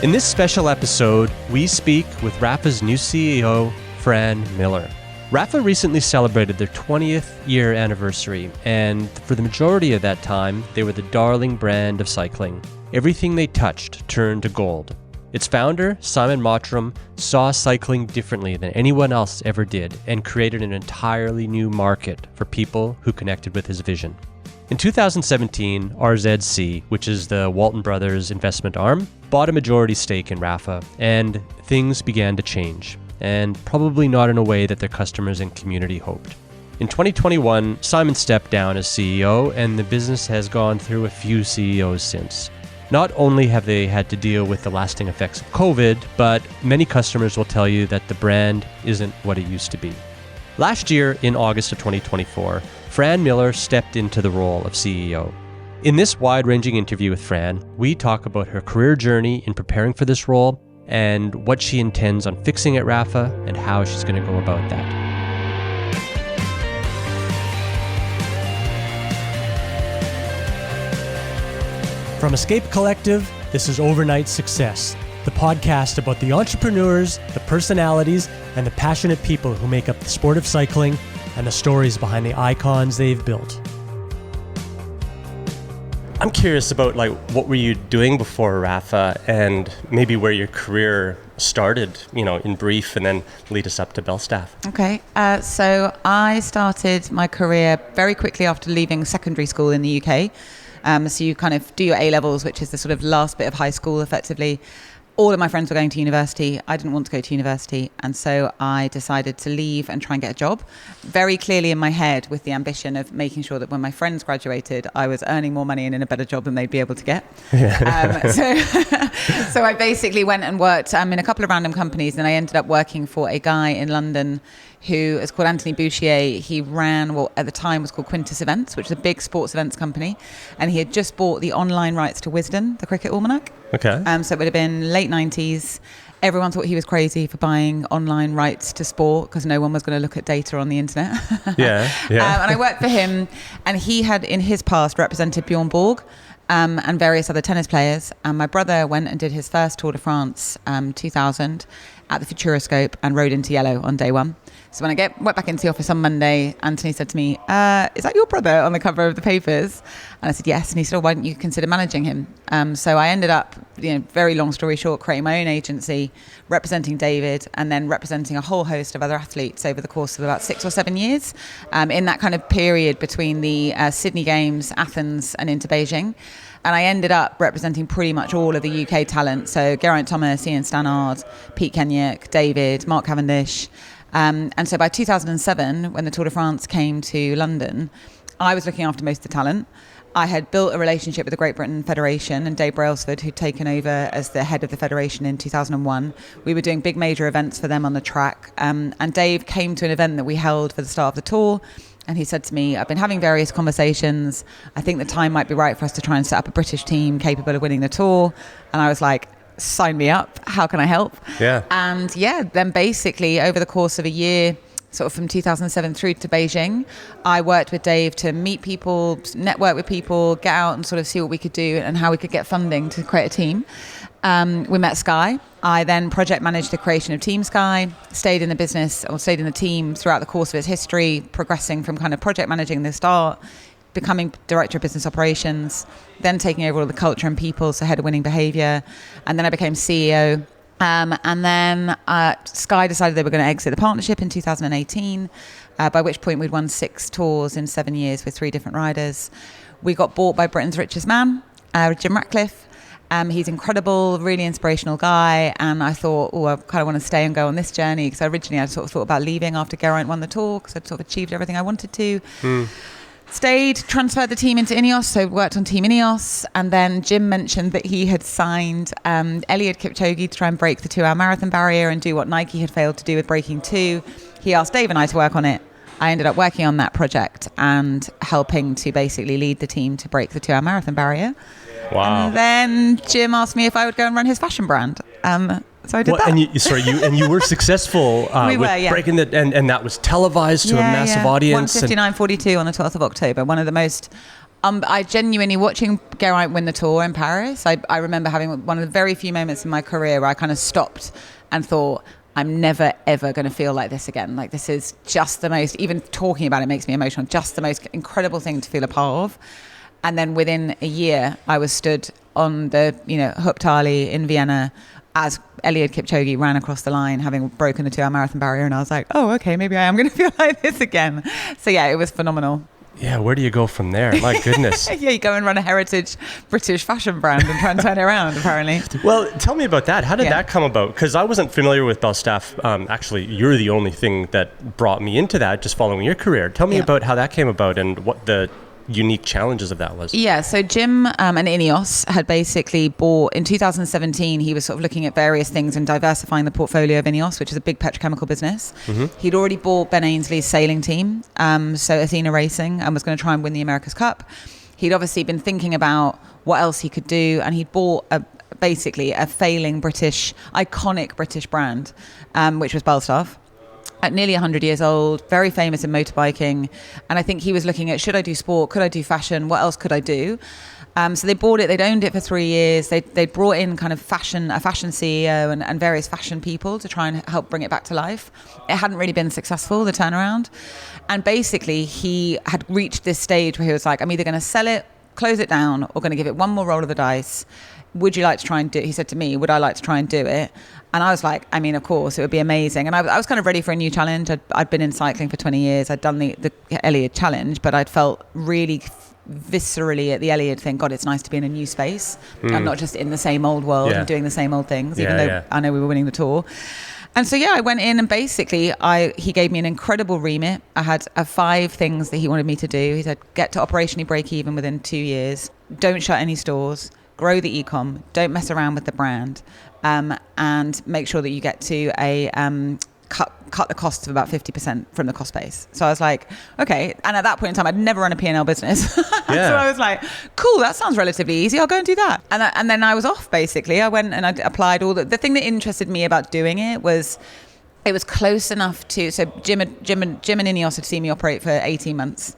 In this special episode, we speak with Rapha's new CEO, Fran Millar. Rapha recently celebrated their 20th year anniversary, and for the majority of that time, they were the darling brand of cycling. Everything they touched turned to gold. Its founder, Simon Mottram, saw cycling differently than anyone else ever did and created an entirely new market for people who connected with his vision. In 2017, RZC, which is the Walton Brothers investment arm, bought a majority stake in Rapha, and things began to change, and probably not in a way that their customers and community hoped. In 2021, Simon stepped down as CEO, and the business has gone through a few CEOs since. Not only have they had to deal with the lasting effects of COVID, but many customers will tell you that the brand isn't what it used to be. Last year, in August of 2024, Fran Millar stepped into the role of CEO. In this wide-ranging interview with Fran, we talk about her career journey in preparing for this role and what she intends on fixing at Rapha and how she's going to go about that. From Escape Collective, this is Overnight Success, the podcast about the entrepreneurs, the personalities, and the passionate people who make up the sport of cycling and the stories behind the icons they've built. I'm curious about what were you doing before Rapha and maybe where your career started, in brief, and then lead us up to Belstaff. Okay, so I started my career very quickly after leaving secondary school in the UK. So you kind of do your A-levels, which is the sort of last bit of high school, effectively. All of my friends were going to university. I didn't want to go to university. And so I decided to leave and try and get a job, very clearly in my head, with the ambition of making sure that when my friends graduated, I was earning more money and in a better job than they'd be able to get. Yeah. So I basically went and worked in a couple of random companies, and I ended up working for a guy in London who is called Anthony Bouchier. He ran what at the time was called Quintus Events, which is a big sports events company. And he had just bought the online rights to Wisden, the cricket almanac. Okay. So it would have been late 90s. Everyone thought he was crazy for buying online rights to sport because no one was going to look at data on the internet. Yeah. And I worked for him, and he had in his past represented Bjorn Borg and various other tennis players. And my brother went and did his first Tour de France 2000 at the Futuroscope and rode into yellow on day one. So when I went back into the office on Monday, Anthony said to me, is that your brother on the cover of the papers? And I said, yes. And he said, why don't you consider managing him? So I ended up, very long story short, creating my own agency, representing David, and then representing a whole host of other athletes over the course of about 6 or 7 years, in that kind of period between the Sydney Games, Athens, and into Beijing. And I ended up representing pretty much all of the UK talent. So Geraint Thomas, Ian Stannard, Pete Kenyon, David, Mark Cavendish. And so by 2007, when the Tour de France came to London, I was looking after most of the talent. I had built a relationship with the Great Britain Federation and Dave Brailsford, who'd taken over as the head of the federation in 2001. We were doing big major events for them on the track. And Dave came to an event that we held for the start of the tour. And he said to me, I've been having various conversations. I think the time might be right for us to try and set up a British team capable of winning the tour. And I was like, sign me up. How can I help? Yeah. And then basically over the course of a year, sort of from 2007 through to Beijing, I worked with Dave to meet people, network with people, get out and sort of see what we could do and how we could get funding to create a team. We met Sky. I then project managed the creation of Team Sky, stayed in the business or stayed in the team throughout the course of its history, progressing from kind of project managing the start, becoming director of business operations, then taking over all the culture and people, so head of winning behavior. And then I became CEO. And then Sky decided they were going to exit the partnership in 2018, by which point we'd won 6 tours in 7 years with 3 different riders. We got bought by Britain's richest man, Jim Ratcliffe. He's incredible, really inspirational guy. And I thought, I kind of want to stay and go on this journey. Because originally I sort of thought about leaving after Geraint won the tour, because I'd sort of achieved everything I wanted to. Stayed, transferred the team into Ineos, so worked on Team Ineos. And then Jim mentioned that he had signed Eliud Kipchoge to try and break the 2-hour marathon barrier and do what Nike had failed to do with breaking 2. He asked Dave and I to work on it. I ended up working on that project and helping to basically lead the team to break the 2-hour marathon barrier. Wow. And then Jim asked me if I would go and run his fashion brand. So I did that. And you were successful breaking the, and that was televised to a massive audience. 1:59:42 on the 12th of October. One of the most I genuinely, watching Geraint win the Tour in Paris, I remember having one of the very few moments in my career where I kind of stopped and thought, I'm never, ever going to feel like this again. Like, this is just the most, even talking about it makes me emotional, just the most incredible thing to feel a part of. And then within a year, I was stood on the, Huptali in Vienna as Eliud Kipchoge ran across the line, having broken the 2-hour marathon barrier. And I was like, oh, okay, maybe I am going to feel like this again. So yeah, it was phenomenal. Yeah, where do you go from there? My goodness. Yeah, you go and run a heritage British fashion brand and try and turn it around, apparently. Well, tell me about that. How did that come about? Because I wasn't familiar with Belstaff. Actually, you're the only thing that brought me into that, just following your career. Tell me about how that came about and what the unique challenges of that was. Yeah, so Jim and Ineos had basically bought, in 2017, he was sort of looking at various things and diversifying the portfolio of Ineos, which is a big petrochemical business. He'd already bought Ben Ainsley's sailing team, so Athena Racing, and was going to try and win the America's Cup. He'd obviously been thinking about what else he could do, and he'd bought basically a failing iconic British brand, which was Belstaff. At nearly 100 years old, very famous in motorbiking. And I think he was looking at, should I do sport? Could I do fashion? What else could I do? So they bought it. They'd owned it for 3 years. They brought in kind of a fashion CEO and various fashion people to try and help bring it back to life. It hadn't really been successful, the turnaround. And basically, he had reached this stage where he was like, I'm either going to sell it, close it down, or going to give it one more roll of the dice. Would you like to try and do it? He said to me, would I like to try and do it? And I was like, I mean, of course, it would be amazing. And I was kind of ready for a new challenge. I'd been in cycling for 20 years. I'd done the Eliud challenge, but I'd felt really viscerally at the Eliud thing, God, it's nice to be in a new space. I'm not just in the same old world and doing the same old things, even though I know we were winning the Tour. And so, I went in and basically he gave me an incredible remit. I had 5 things that he wanted me to do. He said, get to operationally break even within 2 years. Don't shut any stores. Grow the e-com, don't mess around with the brand, and make sure that you get to a cut the costs of about 50% from the cost base. So I was like, okay. And at that point in time, I'd never run a P&L business. So I was like, cool, that sounds relatively easy. I'll go and do that. And then I was off, basically. I went and I applied all the thing that interested me about doing it was close enough to, so Jim and Ineos had seen me operate for 18 months.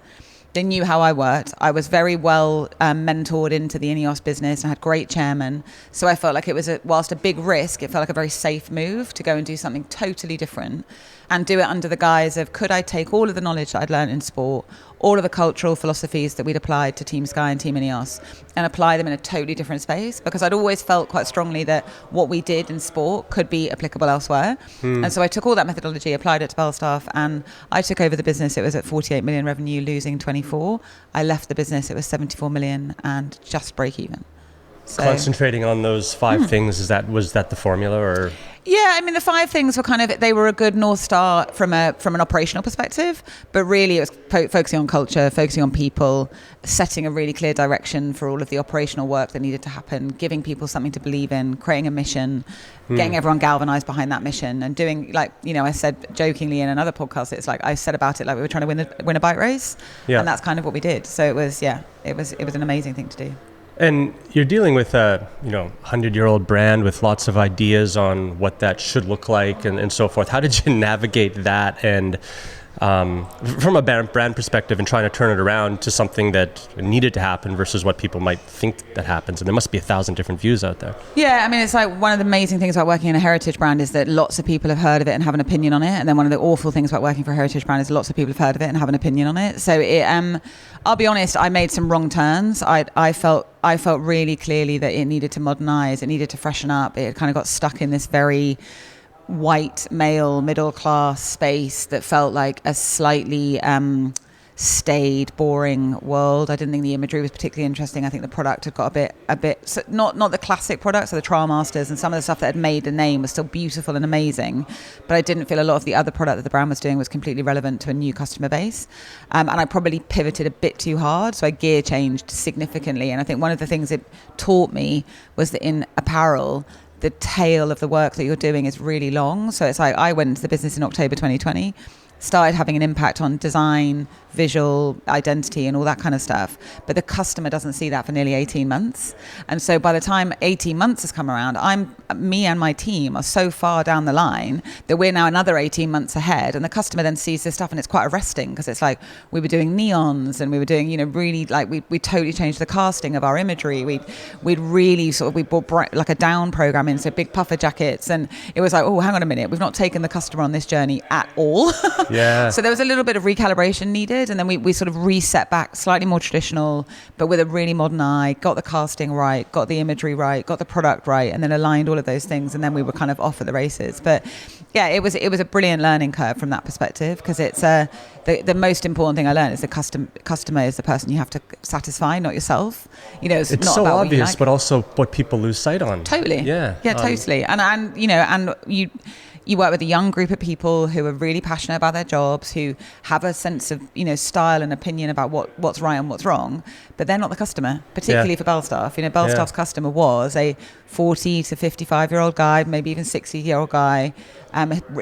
They knew how I worked. I was very well mentored into the Ineos business and had great chairmen. So I felt like it was, whilst a big risk, it felt like a very safe move to go and do something totally different and do it under the guise of, could I take all of the knowledge that I'd learned in sport, all of the cultural philosophies that we'd applied to Team Sky and Team Ineos, and apply them in a totally different space? Because I'd always felt quite strongly that what we did in sport could be applicable elsewhere. And so I took all that methodology, applied it to Belstaff, and I took over the business. It was at 48 million revenue, losing 24. I left the business, it was 74 million and just break even. So, concentrating on those 5 things, was that the formula, or? Yeah, I mean, the 5 things were they were a good North Star from an operational perspective, but really it was focusing on culture, focusing on people, setting a really clear direction for all of the operational work that needed to happen, giving people something to believe in, creating a mission, getting everyone galvanized behind that mission, and doing, like, I said jokingly in another podcast, it's like I said about it like we were trying to win a bike race, and that's kind of what we did. So it was an amazing thing to do. And you're dealing with a 100-year-old brand with lots of ideas on what that should look like and so forth. How did you navigate that, and from a brand perspective, and trying to turn it around to something that needed to happen versus what people might think that happens? And there must be 1,000 different views out there. Yeah, I mean, it's like one of the amazing things about working in a heritage brand is that lots of people have heard of it and have an opinion on it. And then one of the awful things about working for a heritage brand is lots of people have heard of it and have an opinion on it. So I'll be honest, I made some wrong turns. I felt really clearly that it needed to modernize, it needed to freshen up. It kind of got stuck in this very white male middle class space that felt like a slightly staid, boring world. I didn't think the imagery was particularly interesting. I think the product had got a bit so not the classic products, so the Trial Masters and some of the stuff that had made the name was still beautiful and amazing, but I didn't feel a lot of the other product that the brand was doing was completely relevant to a new customer base. And I probably pivoted a bit too hard, so I gear changed significantly. And I think one of the things it taught me was that in apparel, the tail of the work that you're doing is really long. So it's like I went into the business in October 2020. started having an impact on design, visual identity and all that kind of stuff. But the customer doesn't see that for nearly 18 months. And so by the time 18 months has come around, me and my team are so far down the line that we're now another 18 months ahead. And the customer then sees this stuff and it's quite arresting because it's like we were doing neons and we were doing, really like we totally changed the casting of our imagery. We'd really we brought like a down program in, so big puffer jackets. And it was like, oh, hang on a minute, we've not taken the customer on this journey at all. Yeah. So there was a little bit of recalibration needed. And then we sort of reset back slightly more traditional, but with a really modern eye, got the casting right, got the imagery right, got the product right, and then aligned all of those things. And then we were kind of off at the races. But yeah, it was a brilliant learning curve from that perspective, because it's the most important thing I learned is the customer is the person you have to satisfy, not yourself. It's not so about obvious, what you like. but also what people lose sight on. Totally. Yeah. Totally. And you work with a young group of people who are really passionate about their jobs, who have a sense of, style and opinion about what's right and what's wrong, but they're not the customer, particularly for Belstaff. Belstaff's customer was a 40 to 55-year-old guy, maybe even 60-year-old guy,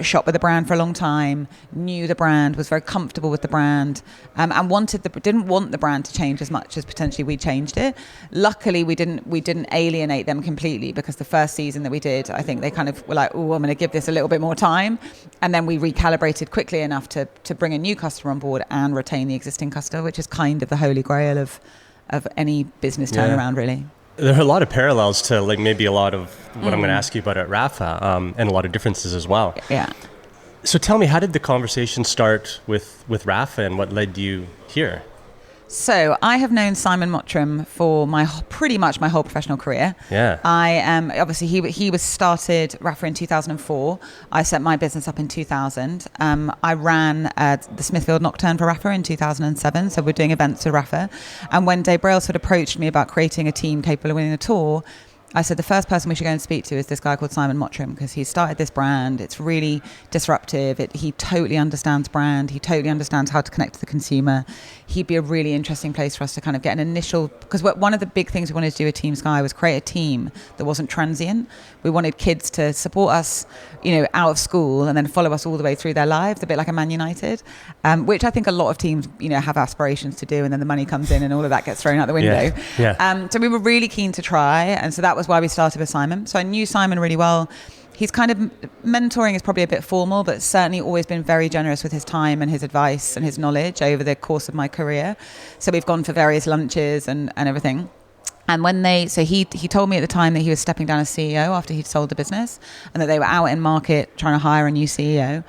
shopped with the brand for a long time, knew the brand, was very comfortable with the brand, and didn't want the brand to change as much as potentially we changed it. Luckily, we didn't alienate them completely, because the first season that we did, I think they kind of were like, oh, I'm going to give this a little bit more time, and then we recalibrated quickly enough to bring a new customer on board and retain the existing customer, which is kind of the holy grail of any business turnaround, really. There are a lot of parallels to maybe a lot of what I'm going to ask you about at Rapha, and a lot of differences as well. Yeah. So tell me, how did the conversation start with Rapha, and what led you here? So I have known Simon Mottram for pretty much my whole professional career. Yeah. Obviously he was started Rapha in 2004. I set my business up in 2000. I ran the Smithfield Nocturne for Rapha in 2007. So we're doing events with Rapha. And when Dave Brailsford approached me about creating a team capable of winning a tour, I said the first person we should go and speak to is this guy called Simon Mottram, because he started this brand. It's really disruptive. He totally understands brand. He totally understands how to connect to the consumer. He'd be a really interesting place for us to kind of get an initial, because one of the big things we wanted to do with Team Sky was create a team that wasn't transient. We wanted kids to support us, out of school and then follow us all the way through their lives, a bit like a Man United, which I think a lot of teams, have aspirations to do, and then the money comes in and all of that gets thrown out the window. Yeah. So we were really keen to try, and so that was why we started with Simon. So I knew Simon really well. He's kind of, mentoring is probably a bit formal, but certainly always been very generous with his time and his advice and his knowledge over the course of my career. So we've gone for various lunches and everything. And he told me at the time that he was stepping down as CEO after he'd sold the business, and that they were out in market trying to hire a new CEO.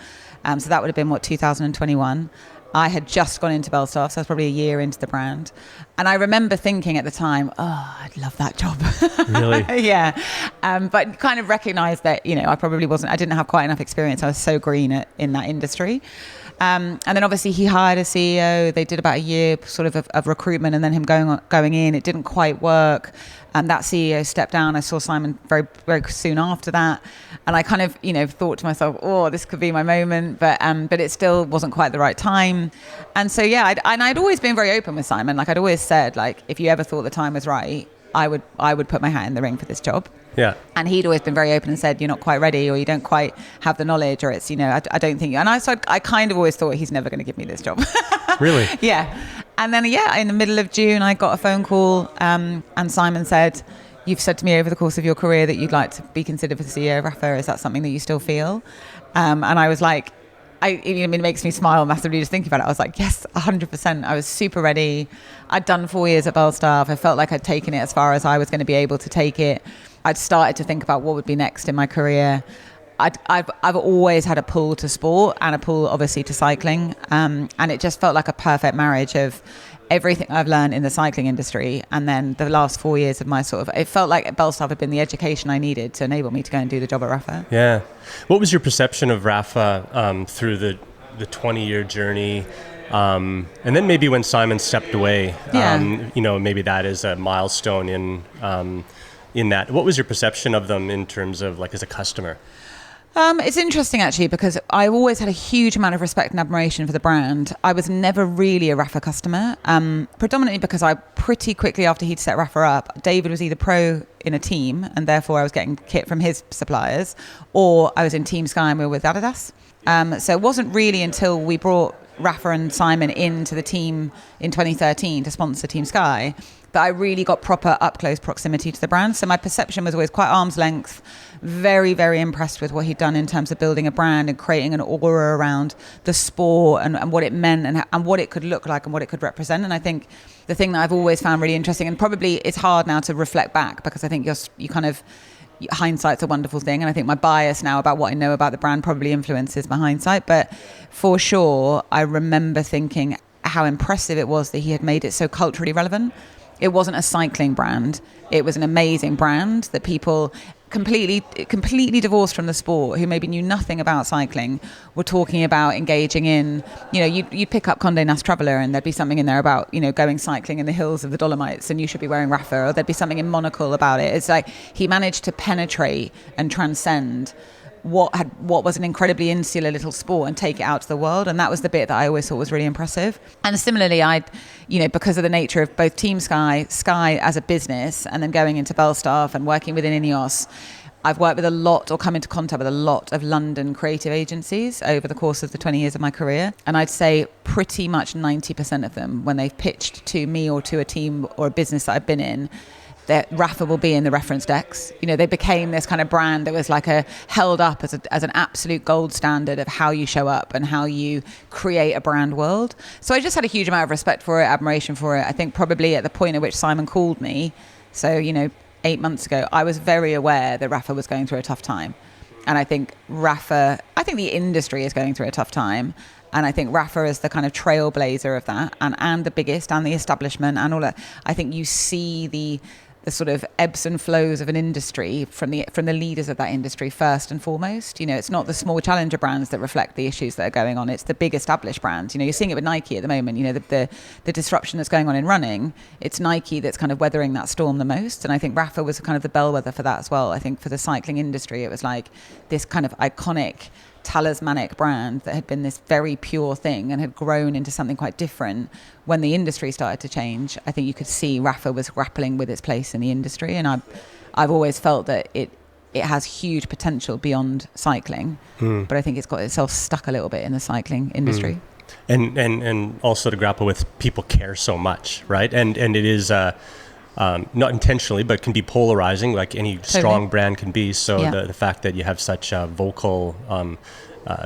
So that would have been 2021. I had just gone into Belstaff, so I was probably a year into the brand. And I remember thinking at the time, oh, I'd love that job. Really? Yeah. But kind of recognized that, I didn't have quite enough experience. I was so green in that industry. And then obviously he hired a CEO. They did about a year sort of recruitment, and then him going in. It didn't quite work. And that CEO stepped down. I saw Simon very, very soon after that. And I kind of, thought to myself, oh, this could be my moment. But it still wasn't quite the right time. And so, yeah, I'd always been very open with Simon. Like, I'd always said, like, if you ever thought the time was right, I would put my hat in the ring for this job. Yeah. And he'd always been very open and said, you're not quite ready, or you don't quite have the knowledge, or it's, I don't think you. And I kind of always thought he's never going to give me this job. Really? Yeah. And then, in the middle of June, I got a phone call, and Simon said, you've said to me over the course of your career that you'd like to be considered for the CEO of Rapha. Is that something that you still feel? And I was like, it makes me smile massively just thinking about it. I was like, yes, 100%. I was super ready. I'd done 4 years at Belstaff. I felt like I'd taken it as far as I was going to be able to take it. I'd started to think about what would be next in my career. I've always had a pull to sport and a pull, obviously, to cycling. And it just felt like a perfect marriage of everything I've learned in the cycling industry, and then the last 4 years of my it felt like Belstaff had been the education I needed to enable me to go and do the job at Rapha. Yeah. What was your perception of Rapha through the 20-year journey? And then maybe when Simon stepped away, maybe that is a milestone in that. What was your perception of them in terms of as a customer? It's interesting, actually, because I've always had a huge amount of respect and admiration for the brand. I was never really a Rapha customer, predominantly because I pretty quickly after he'd set Rapha up, David was either pro in a team, and therefore I was getting kit from his suppliers, or I was in Team Sky and we were with Adidas. So it wasn't really until we brought Rapha and Simon into the team in 2013 to sponsor Team Sky that I really got proper up-close proximity to the brand. So my perception was always quite arm's length, very, very impressed with what he'd done in terms of building a brand and creating an aura around the sport and what it meant and what it could look like and what it could represent. And I think the thing that I've always found really interesting, and probably it's hard now to reflect back because I think you kind of, hindsight's a wonderful thing, and I think my bias now about what I know about the brand probably influences my hindsight, but for sure I remember thinking how impressive it was that he had made it so culturally relevant. It wasn't a cycling brand, it was an amazing brand that people completely divorced from the sport, who maybe knew nothing about cycling, were talking about engaging in. You'd pick up Condé Nast Traveler and there'd be something in there about, going cycling in the hills of the Dolomites and you should be wearing Rapha, or there'd be something in Monocle about it. It's like he managed to penetrate and transcend what was an incredibly insular little sport and take it out to the world. And that was the bit that I always thought was really impressive. And similarly, because of the nature of both Team Sky as a business, and then going into Belstaff and working within Ineos, I've worked with a lot, or come into contact with a lot of London creative agencies over the course of the 20 years of my career. And I'd say pretty much 90% of them, when they've pitched to me or to a team or a business that I've been in, that Rapha will be in the reference decks. They became this kind of brand that was like held up as an absolute gold standard of how you show up and how you create a brand world. So I just had a huge amount of respect for it, admiration for it. I think probably at the point at which Simon called me, so 8 months ago, I was very aware that Rapha was going through a tough time. And I think the industry is going through a tough time. And I think Rapha is the kind of trailblazer of that, and the biggest, and the establishment, and all that. I think you see the sort of ebbs and flows of an industry from the leaders of that industry first and foremost. It's not the small challenger brands that reflect the issues that are going on. It's the big established brands. You're seeing it with Nike at the moment. The disruption that's going on in running. It's Nike that's kind of weathering that storm the most. And I think Rapha was kind of the bellwether for that as well. I think for the cycling industry, it was like this kind of iconic, talismanic brand that had been this very pure thing and had grown into something quite different. When the industry started to change, I think you could see Rapha was grappling with its place in the industry, and I've always felt that it has huge potential beyond cycling, but I think it's got itself stuck a little bit in the cycling industry. And also to grapple with, people care so much, right? And it is not intentionally, but can be polarizing, like any strong brand can be. So the fact that you have such vocal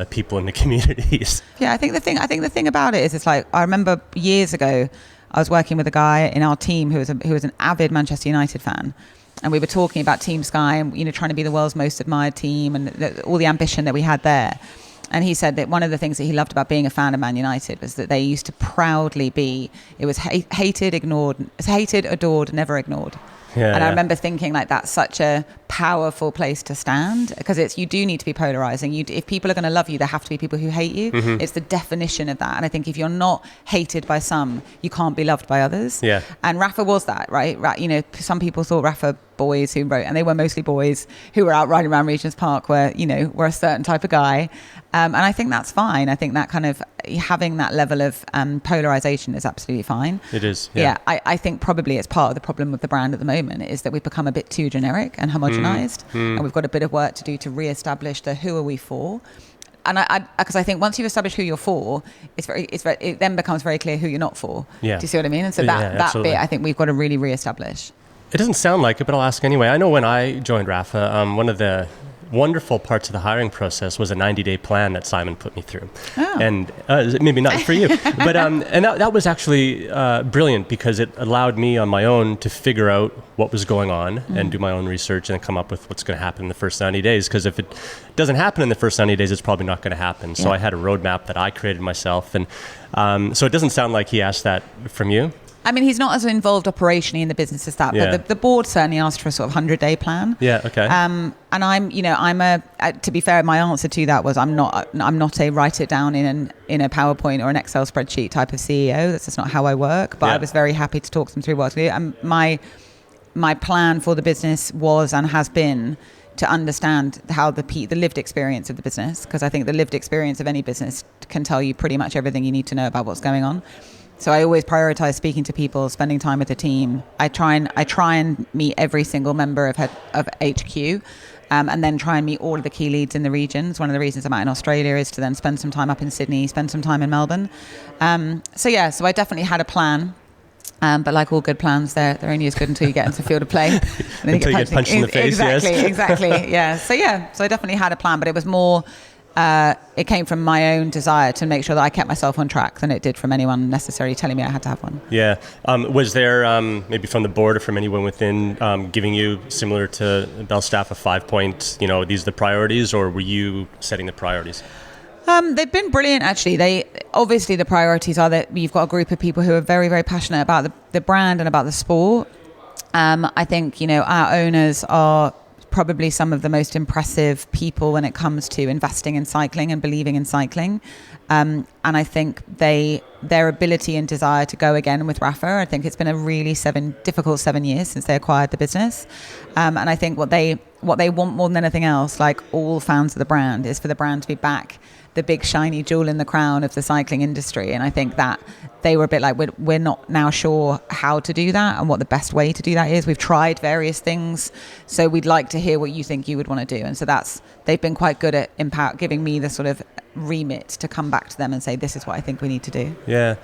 people in the communities. Yeah, I think the thing about it is, it's like, I remember years ago, I was working with a guy in our team who was an avid Manchester United fan, and we were talking about Team Sky and trying to be the world's most admired team and all the ambition that we had there. And he said that one of the things that he loved about being a fan of Man United was that they used to proudly be, it was hated, adored, never ignored. And I remember thinking, like, that's such a powerful place to stand, because you do need to be polarizing. If people are going to love you, there have to be people who hate you. Mm-hmm. It's the definition of that. And I think if you're not hated by some, you can't be loved by others. Yeah. And Rapha was that, right? Some people thought Rapha boys who wrote, and they were mostly boys who were out riding around Regent's Park, were a certain type of guy. And I think that's fine. I think that kind of having that level of polarization is absolutely fine. It is. Yeah. I think probably it's part of the problem with the brand at the moment, is that we've become a bit too generic and homogenized, and we've got a bit of work to do to re-establish the who are we for. And because I think once you've established who you're for, it then becomes very clear who you're not for. Yeah. Do you see what I mean? And so that bit, I think we've got to really re-establish. It doesn't sound like it, but I'll ask anyway. I know when I joined Rapha, one of the wonderful parts of the hiring process was a 90-day plan that Simon put me through. Oh. And maybe not for you, but and that was actually brilliant, because it allowed me on my own to figure out what was going on and do my own research and come up with what's going to happen in the first 90 days. Because if it doesn't happen in the first 90 days, it's probably not going to happen. So I had a roadmap that I created myself. And so it doesn't sound like he asked that from you. I mean, he's not as involved operationally in the business as that, but the board certainly asked for a sort of 100-day plan. Yeah, okay. And I'm to be fair, my answer to that was I'm not a write it down in a PowerPoint or an Excel spreadsheet type of CEO. That's just not how I work. But I was very happy to talk them through what to do. And my plan for the business was and has been to understand how the lived experience of the business, because I think the lived experience of any business can tell you pretty much everything you need to know about what's going on. So I always prioritize speaking to people, spending time with the team. I try and meet every single member of HQ, and then try and meet all of the key leads in the regions. One of the reasons I'm out in Australia is to then spend some time up in Sydney, spend some time in Melbourne. So I definitely had a plan. But like all good plans, they're only as good until you get into the field of play. And then until you get punched in the face, Exactly. Yeah. So I definitely had a plan, but it was more, it came from my own desire to make sure that I kept myself on track than it did from anyone necessarily telling me I had to have one. Yeah. Was there, maybe from the board or from anyone within, giving you, similar to Bell's staff, a 5-point, these are the priorities, or were you setting the priorities? They've been brilliant, actually. Obviously, the priorities are that you've got a group of people who are very, very passionate about the brand and about the sport. I think, our owners are probably some of the most impressive people when it comes to investing in cycling and believing in cycling. And I think their ability and desire to go again with Rapha, I think it's been a really difficult 7 years since they acquired the business. And I think what they want more than anything else, like all fans of the brand, is for the brand to be back, the big shiny jewel in the crown of the cycling industry. And I think that they were a bit like, we're not now sure how to do that and what the best way to do that is. We've tried various things, so we'd like to hear what you think you would want to do. And so they've been quite good at giving me the sort of remit to come back to them and say, this is what I think we need to do. Yeah.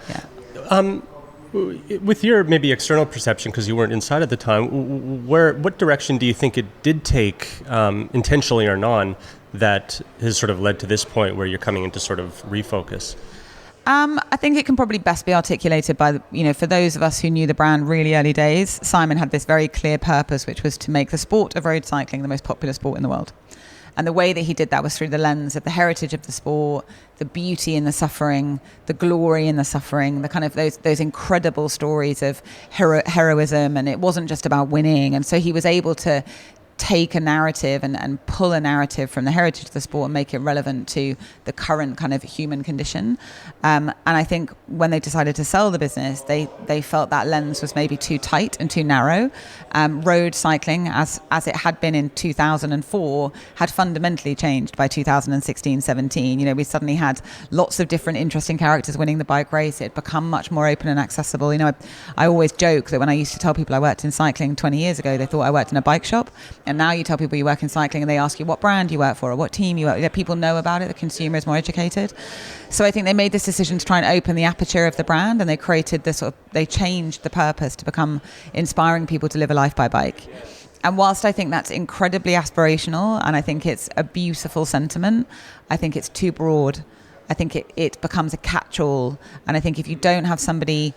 With your maybe external perception, because you weren't inside at the time, what direction do you think it did take, intentionally or non, that has sort of led to this point where you're coming into sort of refocus? I think it can probably best be articulated by, for those of us who knew the brand really early days, Simon had this very clear purpose, which was to make the sport of road cycling the most popular sport in the world. And the way that he did that was through the lens of the heritage of the sport, the beauty in the suffering, the glory in the suffering, the kind of those incredible stories of heroism. And it wasn't just about winning. And so he was able to take a narrative and pull a narrative from the heritage of the sport and make it relevant to the current kind of human condition. And I think when they decided to sell the business, they felt that lens was maybe too tight and too narrow. Road cycling, as it had been in 2004, had fundamentally changed by 2016-17. We suddenly had lots of different interesting characters winning the bike race. It had become much more open and accessible. I always joke that when I used to tell people I worked in cycling 20 years ago, they thought I worked in a bike shop. And now you tell people you work in cycling and they ask you what brand you work for or what team you work for. People know about it. The consumer is more educated. So I think they made this decision to try and open the aperture of the brand, and they created they changed the purpose to become inspiring people to live a life by bike. And whilst I think that's incredibly aspirational and I think it's a beautiful sentiment, I think it's too broad. I think it becomes a catch-all. And I think if you don't have somebody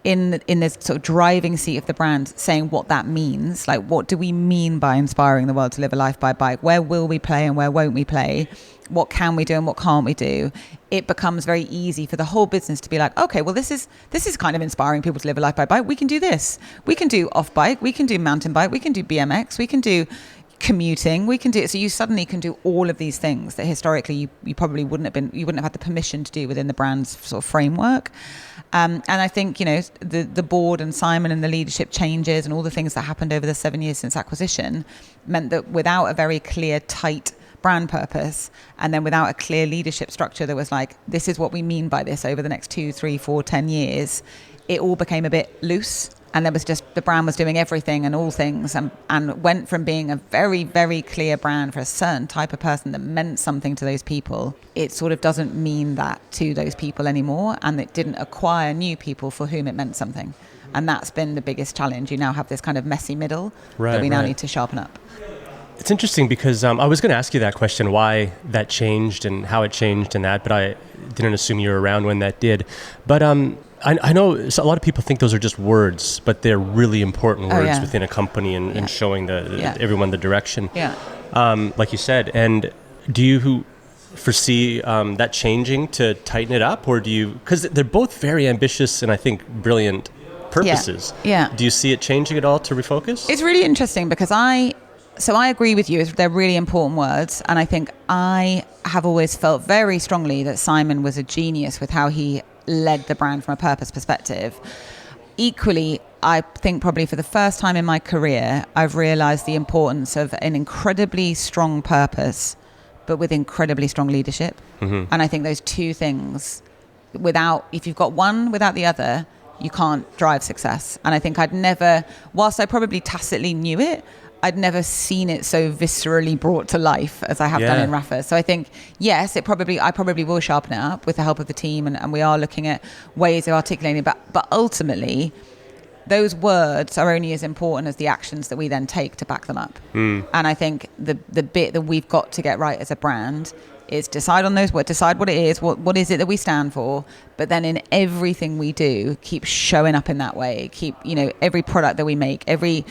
in this sort of driving seat of the brand saying what that means, like what do we mean by inspiring the world to live a life by bike? Where will we play and where won't we play? What can we do and what can't we do? It becomes very easy for the whole business to be like, okay, well, this is kind of inspiring people to live a life by bike. We can do this. We can do off bike. We can do mountain bike. We can do BMX. We can do commuting. We can do it. So you suddenly can do all of these things that historically you probably wouldn't have had the permission to do within the brand's sort of framework. And I think, the board and Simon and the leadership changes and all the things that happened over the 7 years since acquisition meant that without a very clear, tight brand purpose, and then without a clear leadership structure that was like, this is what we mean by this over the next 2, 3, 4, 10 years, it all became a bit loose. And there was just, the brand was doing everything and all things and went from being a very, very clear brand for a certain type of person that meant something to those people. It sort of doesn't mean that to those people anymore, and it didn't acquire new people for whom it meant something. And that's been the biggest challenge. You now have this kind of messy middle that we now need to sharpen up. It's interesting because I was going to ask you that question, why that changed and how it changed and that, but I didn't assume you were around when that did. But I know a lot of people think those are just words, but they're really important words within a company and showing everyone the direction. Yeah. Like you said. And do you foresee that changing to tighten it up, or do you? Because they're both very ambitious and I think brilliant purposes. Yeah. Do you see it changing at all to refocus? It's really interesting because I agree with you. They're really important words, and I think I have always felt very strongly that Simon was a genius with how he led the brand from a purpose perspective. Equally, I think probably for the first time in my career, I've realized the importance of an incredibly strong purpose, but with incredibly strong leadership. Mm-hmm. And I think those two things, if you've got one without the other, you can't drive success. And I think whilst I probably tacitly knew it, I'd never seen it so viscerally brought to life as I have done in Rapha. So I think, yes, I probably will sharpen it up with the help of the team, and we are looking at ways of articulating it. But ultimately, those words are only as important as the actions that we then take to back them up. And I think the bit that we've got to get right as a brand is decide what it is, what is it that we stand for, but then in everything we do, keep showing up in that way. Keep, every product that we make, every,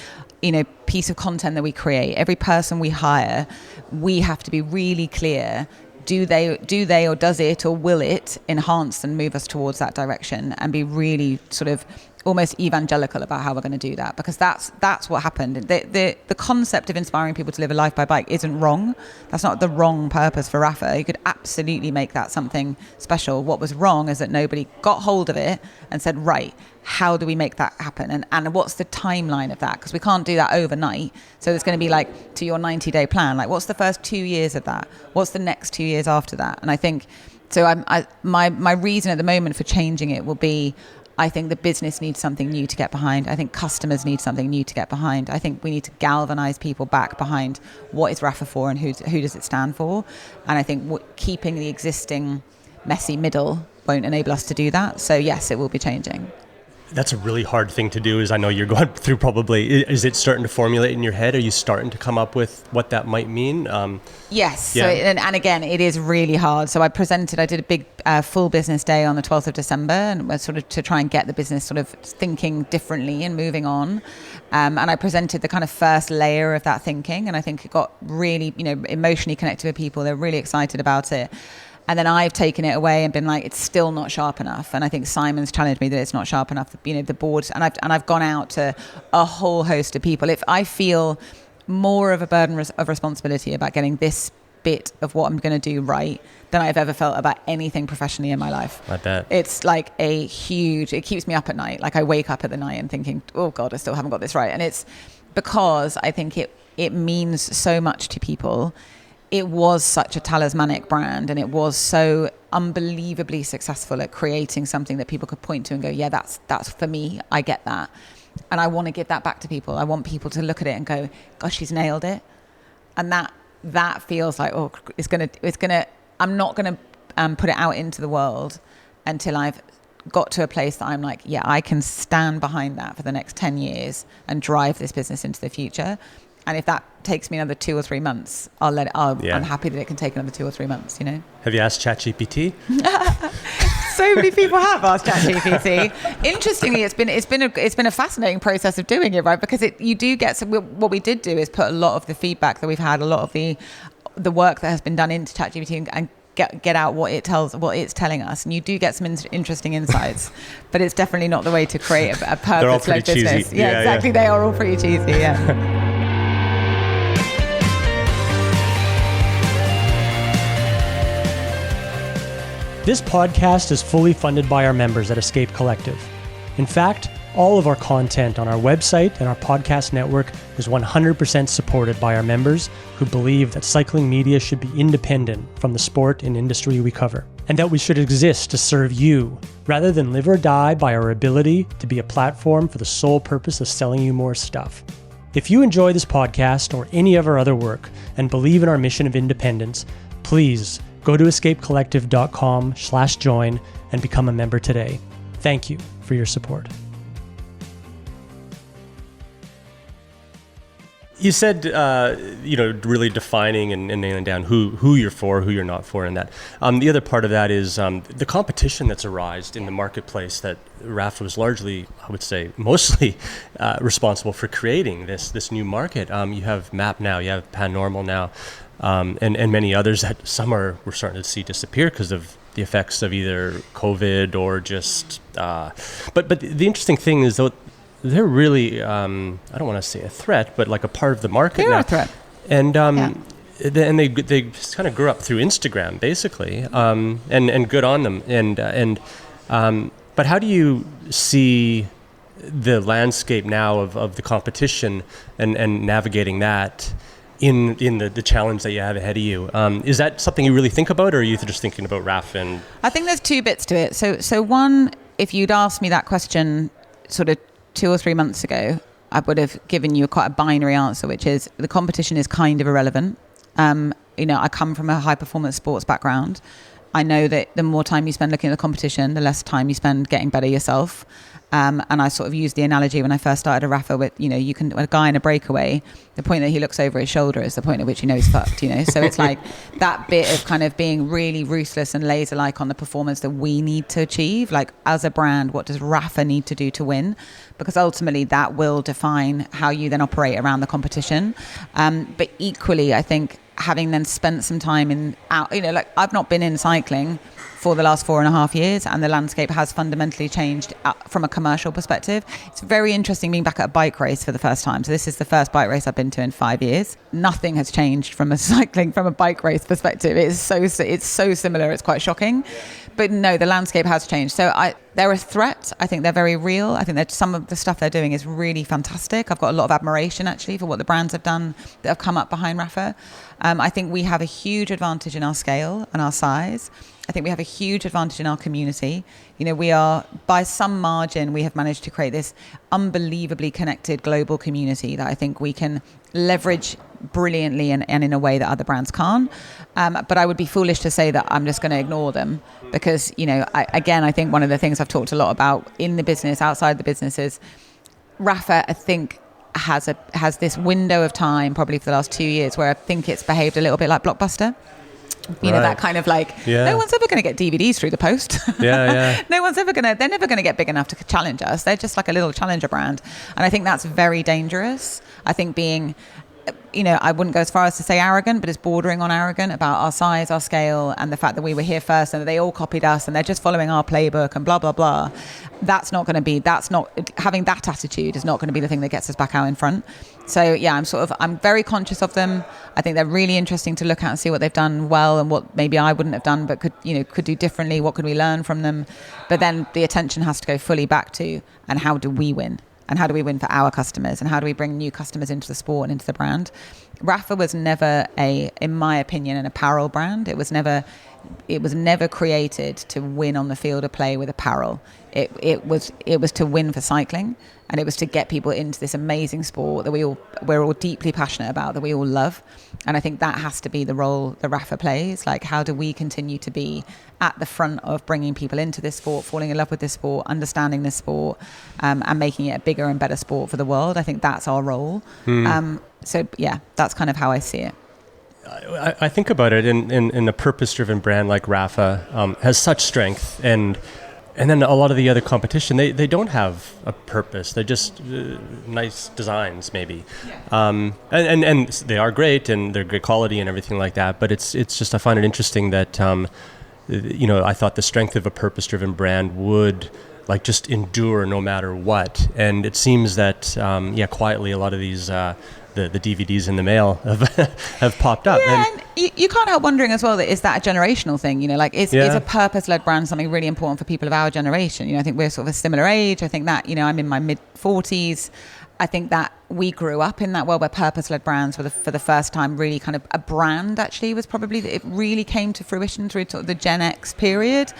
piece of content that we create, every person we hire, we have to be really clear. Do they or does it or will it enhance and move us towards that direction, and be really sort of almost evangelical about how we're going to do that, because that's what happened. The concept of inspiring people to live a life by bike isn't wrong. That's not the wrong purpose for Rapha. You could absolutely make that something special. What was wrong is that nobody got hold of it and said, right, how do we make that happen? And what's the timeline of that? Because we can't do that overnight. So it's going to be like, to your 90-day plan, like what's the first 2 years of that? What's the next 2 years after that? And I think, so my reason at the moment for changing it will be, I think the business needs something new to get behind. I think customers need something new to get behind. I think we need to galvanize people back behind what is Rapha for and who does it stand for. And I think keeping the existing messy middle won't enable us to do that. So yes, it will be changing. That's a really hard thing to do, as I know you're going through probably. Is it starting to formulate in your head? Are you starting to come up with what that might mean? Yes. Yeah. So, and again, it is really hard. So I did a big full business day on the 12th of December, and we're sort of to try and get the business sort of thinking differently and moving on. And I presented the kind of first layer of that thinking. And I think it got really, emotionally connected with people. They're really excited about it. And then I've taken it away and been like, it's still not sharp enough. And I think Simon's challenged me that it's not sharp enough. The board, and I've gone out to a whole host of people. If I feel more of a burden of responsibility about getting this bit of what I'm going to do right than I've ever felt about anything professionally in my life. I bet. It's like it keeps me up at night. Like I wake up at the night and thinking, oh God, I still haven't got this right. And it's because I think it means so much to people. It was such a talismanic brand, and it was so unbelievably successful at creating something that people could point to and go, yeah, that's for me. I get that. And I want to give that back to people. I want people to look at it and go, gosh, she's nailed it. And that feels like, oh, I'm not going to put it out into the world until I've got to a place that I'm like, yeah, I can stand behind that for the next 10 years and drive this business into the future. And if that takes me another 2 or 3 months, I'm happy that it can take another 2 or 3 months, Have you asked ChatGPT? So many people have asked ChatGPT. Interestingly, it's been a fascinating process of doing it, right? Because you do get what we did do is put a lot of the feedback that we've had, a lot of the work that has been done into ChatGPT and get out what it's telling us, and you do get some interesting insights. But it's definitely not the way to create a purpose-led business. Cheesy. Yeah, exactly. Yeah. They are all pretty cheesy. Yeah. This podcast is fully funded by our members at Escape Collective. In fact, all of our content on our website and our podcast network is 100% supported by our members who believe that cycling media should be independent from the sport and industry we cover, and that we should exist to serve you rather than live or die by our ability to be a platform for the sole purpose of selling you more stuff. If you enjoy this podcast or any of our other work and believe in our mission of independence, please go to escapecollective.com/join and become a member today. Thank you for your support. You said, really defining and nailing down who you're for, who you're not for, and that. The other part of that is the competition that's arisen in the marketplace that Rapha was largely, I would say, mostly responsible for creating this new market. You have MAP now, you have Panormal now, and many others that we're starting to see disappear because of the effects of either COVID or just. But the interesting thing is though. They're really, I don't want to say a threat, but like a part of the market now. They're a threat. And they kind of grew up through Instagram, basically, and good on them. But how do you see the landscape now of the competition and navigating that in the challenge that you have ahead of you? Is that something you really think about, or are you just thinking about Rapha? I think there's two bits to it. So one, if you'd asked me that question sort of 2 or 3 months ago, I would have given you quite a binary answer, which is the competition is kind of irrelevant. I come from a high performance sports background. I know that the more time you spend looking at the competition, the less time you spend getting better yourself. And I sort of used the analogy when I first started at Rapha with, a guy in a breakaway, the point that he looks over his shoulder is the point at which he knows he's fucked, So it's like that bit of kind of being really ruthless and laser-like on the performance that we need to achieve. Like as a brand, what does Rapha need to do to win? Because ultimately that will define how you then operate around the competition. But equally, I think having then spent some time I've not been in cycling for the last 4.5 years, and the landscape has fundamentally changed from a commercial perspective. It's very interesting being back at a bike race for the first time. So this is the first bike race I've been to in 5 years. Nothing has changed from a bike race perspective. It's so similar. It's quite shocking. But no, the landscape has changed. So they're a threat. I think they're very real. I think that some of the stuff they're doing is really fantastic. I've got a lot of admiration actually for what the brands have done that have come up behind Rapha. I think we have a huge advantage in our scale and our size. I think we have a huge advantage in our community. We are, by some margin, we have managed to create this unbelievably connected global community that I think we can leverage brilliantly and in a way that other brands can't. But I would be foolish to say that I'm just going to ignore them because, I think one of the things I've talked a lot about in the business, outside the business, is Rapha, I think, has this window of time, probably for the last 2 years, where I think it's behaved a little bit like Blockbuster. That kind of no one's ever going to get DVDs through the post. They're never going to get big enough to challenge us. They're just like a little challenger brand. And I think that's very dangerous. I think being, I wouldn't go as far as to say arrogant, but it's bordering on arrogant about our size, our scale, and the fact that we were here first and that they all copied us and they're just following our playbook and blah, blah, blah. Having that attitude is not going to be the thing that gets us back out in front. So yeah, I'm very conscious of them. I think they're really interesting to look at and see what they've done well and what maybe I wouldn't have done, but could do differently. What could we learn from them? But then the attention has to go fully back to, and how do we win? And how do we win for our customers? And how do we bring new customers into the sport and into the brand? Rapha was never in my opinion, an apparel brand. It was never created to win on the field of play with apparel. It was to win for cycling, and it was to get people into this amazing sport that we're all deeply passionate about, that we all love. And I think that has to be the role that Rapha plays. Like, how do we continue to be at the front of bringing people into this sport, falling in love with this sport, understanding this sport, and making it a bigger and better sport for the world? I think that's our role. So yeah, that's kind of how I see it. I think about it in a purpose-driven brand like Rapha has such strength, and then a lot of the other competition, they don't have a purpose. They're just nice designs, maybe, and they are great and they're great quality and everything like that. But it's just, I find it interesting that I thought the strength of a purpose-driven brand would just endure no matter what, and it seems that quietly a lot of these. The DVDs in the mail have popped up. Yeah, and you can't help wondering as well, that is that a generational thing? Is a purpose-led brand something really important for people of our generation? I think we're sort of a similar age. I think that, I'm in my mid-40s. I think that we grew up in that world where purpose-led brands were for the first time really kind of a brand. Actually, was probably, it really came to fruition through the Gen X period.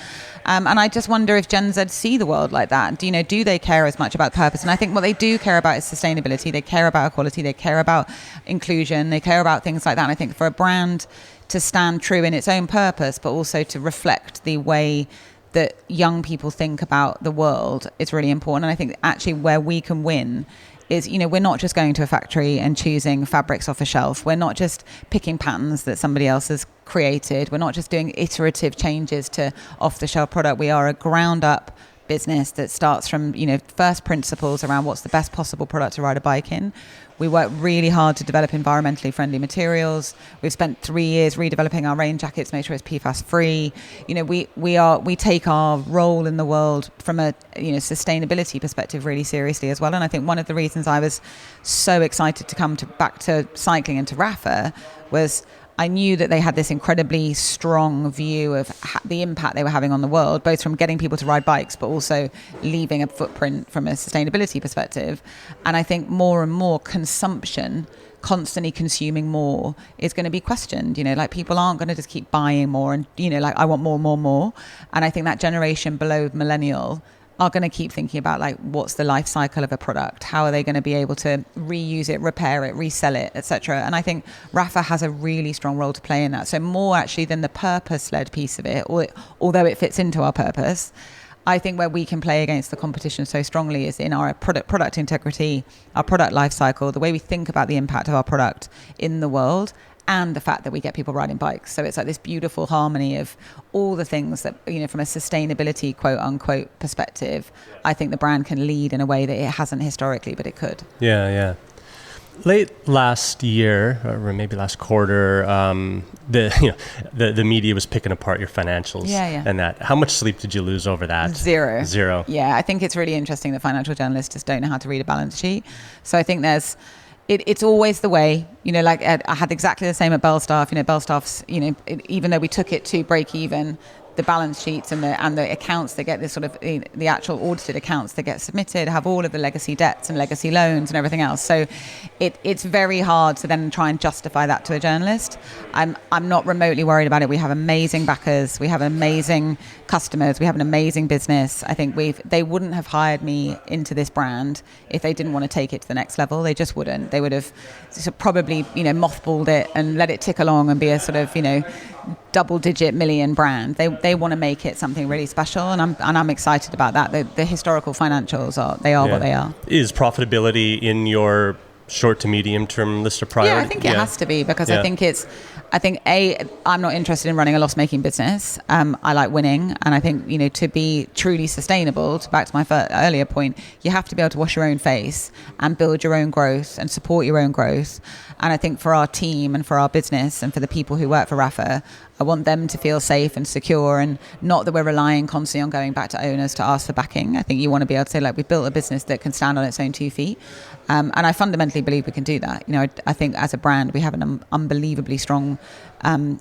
And I just wonder if Gen Z see the world like that. Do they care as much about purpose? And I think what they do care about is sustainability. They care about equality. They care about inclusion. They care about things like that. And I think for a brand to stand true in its own purpose, but also to reflect the way that young people think about the world, is really important. And I think actually where we can win is, we're not just going to a factory and choosing fabrics off a shelf. We're not just picking patterns that somebody else has created. We're not just doing iterative changes to off-the-shelf product. We are a ground-up business that starts from, first principles around what's the best possible product to ride a bike in. We work really hard to develop environmentally friendly materials. We've spent 3 years redeveloping our rain jackets, make sure it's PFAS free. We take our role in the world from a sustainability perspective really seriously as well. And I think one of the reasons I was so excited to come back to cycling and to Rapha was I knew that they had this incredibly strong view of the impact they were having on the world, both from getting people to ride bikes, but also leaving a footprint from a sustainability perspective. And I think more and more consumption, constantly consuming more, is going to be questioned. People aren't going to just keep buying more and, I want more. And I think that generation below millennial are going to keep thinking about like what's the life cycle of a product, how are they going to be able to reuse it, repair it, resell it, etc. And I think Rapha has a really strong role to play in that. So more actually than the purpose-led piece of it, although it fits into our purpose, I think where we can play against the competition so strongly is in our product integrity, our product life cycle, the way we think about the impact of our product in the world, and the fact that we get people riding bikes. So it's like this beautiful harmony of all the things that, you know, from a sustainability quote unquote perspective, I think the brand can lead in a way that it hasn't historically, but it could. Yeah. Late last year, or maybe last quarter, the media was picking apart your financials. Yeah. And that. How much sleep did you lose over that? Zero. Yeah, I think it's really interesting that financial journalists just don't know how to read a balance sheet. So I think it's always the way, you know, like I had exactly the same at Belstaff. You know, Belstaff's, you know, even though we took it to break even, the balance sheets and the accounts that get this sort of the actual audited accounts that get submitted have all of the legacy debts and legacy loans and everything else. So it's very hard to then try and justify that to a journalist. I'm not remotely worried about it. We have amazing backers. We have amazing customers. We have an amazing business. I think they wouldn't have hired me into this brand if they didn't want to take it to the next level. They just wouldn't. They would have probably, you know, mothballed it and let it tick along and be a sort of, you know, double-digit million brand. They want to make it something really special, and I'm excited about that. The historical financials are what they are. Is profitability in your short to medium term list of priority? Yeah, I think it has to be, because I think I'm not interested in running a loss-making business. I like winning, and I think, you know, to be truly sustainable, back to my earlier point, you have to be able to wash your own face and build your own growth and support your own growth. And I think for our team and for our business and for the people who work for Rapha, I want them to feel safe and secure, and not that we're relying constantly on going back to owners to ask for backing. I think you want to be able to say, like, we've built a business that can stand on its own 2 feet. And I fundamentally believe we can do that. You know, I think as a brand, we have an unbelievably strong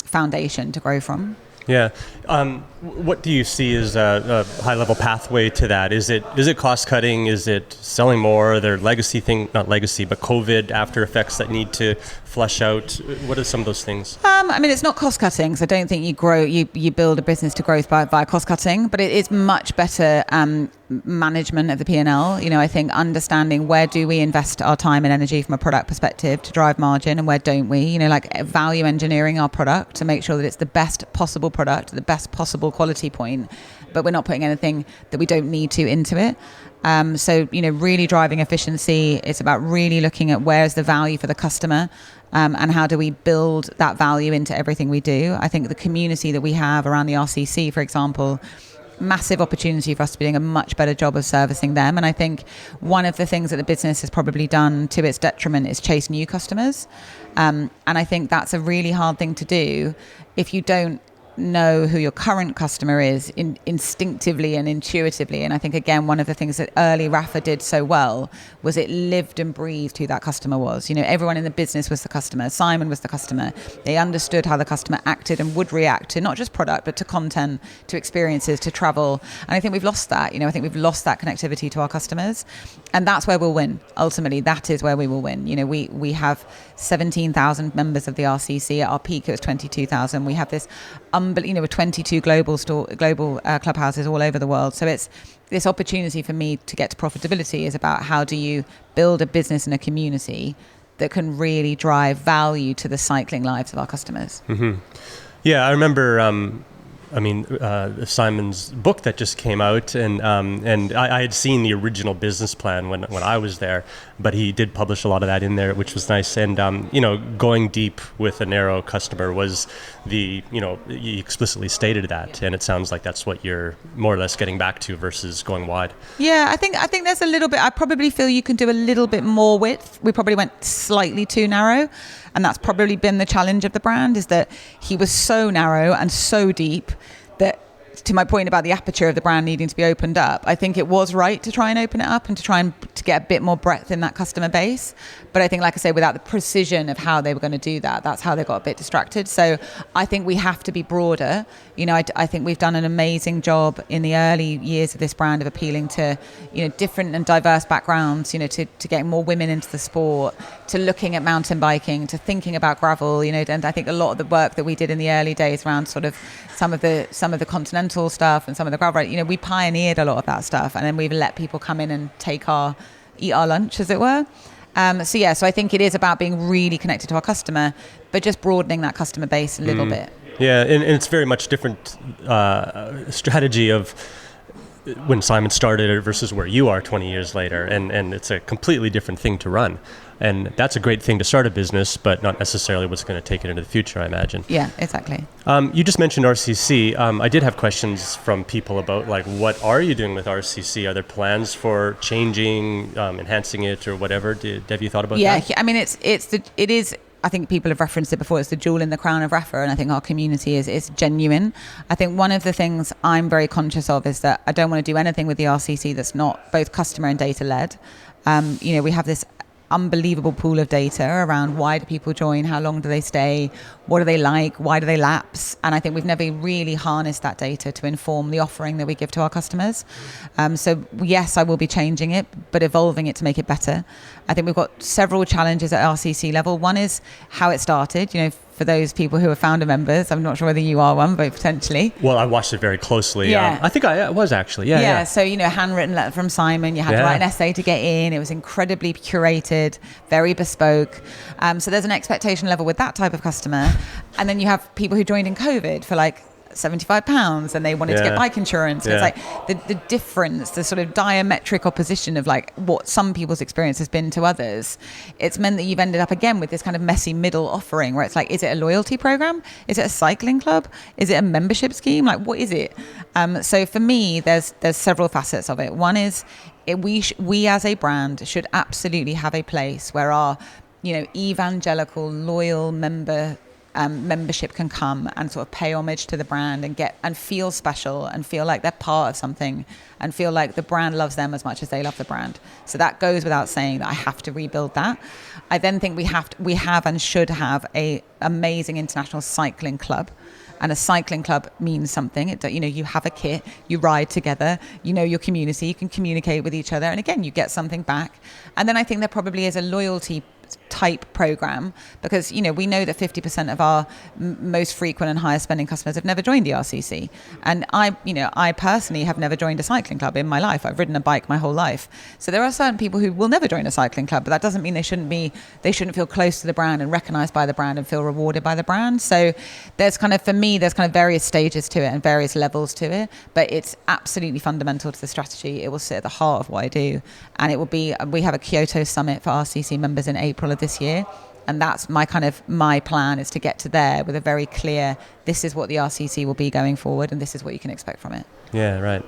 foundation to grow from. Yeah. What do you see as a high-level pathway to that? Is it cost cutting? Is it selling more? Are there legacy not legacy, but COVID after effects that need to flush out? What are some of those things? I mean, it's not cost cutting, so I don't think you build a business to growth by cost cutting, but it is much better management of the P&L. You know, I think understanding where do we invest our time and energy from a product perspective to drive margin, and where don't we? You know, like value engineering our product to make sure that it's the best possible product, the best possible quality point, but we're not putting anything that we don't need to into it. So, you know, really driving efficiency. It's about really looking at where's the value for the customer, and how do we build that value into everything we do. I think the community that we have around the RCC, for example, massive opportunity for us to be doing a much better job of servicing them. And I think one of the things that the business has probably done to its detriment is chase new customers. And I think that's a really hard thing to do if you don't know who your current customer is instinctively and intuitively. And I think, again, one of the things that early Rapha did so well was it lived and breathed who that customer was. You know, everyone in the business was the customer. Simon was the customer. They understood how the customer acted and would react to not just product, but to content, to experiences, to travel. And I think we've lost that. You know, I think we've lost that connectivity to our customers. And that's where we'll win. Ultimately, that is where we will win. You know, we have 17,000 members of the RCC. At our peak, it was 22,000. We have this with 22 global clubhouses all over the world. So it's this opportunity for me to get to profitability is about how do you build a business and a community that can really drive value to the cycling lives of our customers. Mm-hmm. Yeah, I remember Simon's book that just came out, and I had seen the original business plan when I was there, but he did publish a lot of that in there, which was nice. And going deep with a narrow customer was he explicitly stated that, and it sounds like that's what you're more or less getting back to versus going wide. Yeah, I think there's a little bit. I probably feel you can do a little bit more width. We probably went slightly too narrow. And that's probably been the challenge of the brand, is that he was so narrow and so deep that, to my point about the aperture of the brand needing to be opened up, I think it was right to try and open it up and to get a bit more breadth in that customer base. But I think, like I say, without the precision of how they were going to do that, that's how they got a bit distracted. So I think we have to be broader. You know, I think we've done an amazing job in the early years of this brand of appealing to, you know, different and diverse backgrounds, you know, to getting more women into the sport, to looking at mountain biking, to thinking about gravel, you know. And I think a lot of the work that we did in the early days around sort of some of the continental dental stuff and some of the grab, we pioneered a lot of that stuff, and then we've let people come in and eat our lunch, as it were. So I think it is about being really connected to our customer, but just broadening that customer base a little bit. Yeah, and it's very much different strategy of when Simon started it versus where you are 20 years later, and it's a completely different thing to run. And that's a great thing to start a business, but not necessarily what's going to take it into the future, I imagine. Yeah, exactly. You just mentioned RCC. I did have questions from people about, like, what are you doing with RCC? Are there plans for changing, enhancing it, or whatever? Have you thought about that? Yeah, I mean, it is. I think people have referenced it before. It's the jewel in the crown of Rapha, and I think our community is genuine. I think one of the things I'm very conscious of is that I don't want to do anything with the RCC that's not both customer and data led. We have this unbelievable pool of data around why do people join, how long do they stay, what do they like, why do they lapse, and I think we've never really harnessed that data to inform the offering that we give to our customers. So yes, I will be changing it, but evolving it to make it better. I think we've got several challenges at RCC level. One is how it started. For those people who are founder members, I'm not sure whether you are one, but potentially. Well, I watched it very closely. Yeah. I think I was actually. Yeah. So, handwritten letter from Simon. You had to write an essay to get in. It was incredibly curated, very bespoke. So there's an expectation level with that type of customer. And then you have people who joined in COVID for like £75 and they wanted to get bike insurance. And it's like the difference, the sort of diametric opposition of like what some people's experience has been to others. It's meant that you've ended up again with this kind of messy middle offering where it's like, is it a loyalty program? Is it a cycling club? Is it a membership scheme? Like, what is it? So for me, there's several facets of it. One is we as a brand should absolutely have a place where our evangelical loyal membership can come and sort of pay homage to the brand and feel special and feel like they're part of something and feel like the brand loves them as much as they love the brand. So that goes without saying that I have to rebuild that. I then think we have and should have a amazing international cycling club. And a cycling club means something. You have a kit, you ride together, your community, you can communicate with each other, and again, you get something back. And then I think there probably is a loyalty type program because we know that 50% of our most frequent and highest spending customers have never joined the RCC, and I personally have never joined a cycling club in my life. I've ridden a bike my whole life, so there are certain people who will never join a cycling club, but that doesn't mean they shouldn't feel close to the brand and recognized by the brand and feel rewarded by the brand. So there's kind of various stages to it and various levels to it, but it's absolutely fundamental to the strategy. It will sit at the heart of what I do, and it will be. We have a Kyoto summit for RCC members in April of this year, and that's my plan is to get to there with a very clear, this is what the RCC will be going forward and this is what you can expect from it. Yeah, right.